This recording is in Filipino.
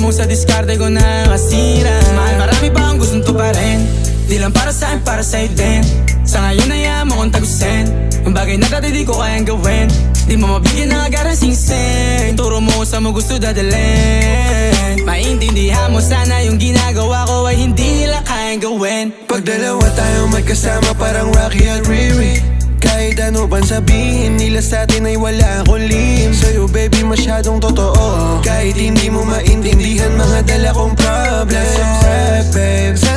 mo sa diskarte ko na kasira. Mahal, marami pa ang gustong tuparin. Di lang para sa'kin, para sa'yo din. Sa ngayon ayaw mo kong tagusin yung bagay na dati di ko kayang gawin. Di mo mabigyan ng agarang singsing. Turo mo sa mo gusto dadalhin. Maintindihan mo sana yung ginagawa ko ay hindi nila kayang gawin. Pag dalawa tayo magkasama parang Rocky at Riri. Kahit ano bang sabihin nila sa'tin ay wala akong lihim. Sa'yo baby masyadong totoo. Kahit hindi mo maintindihan mga dala kong problems. Let's rap babe.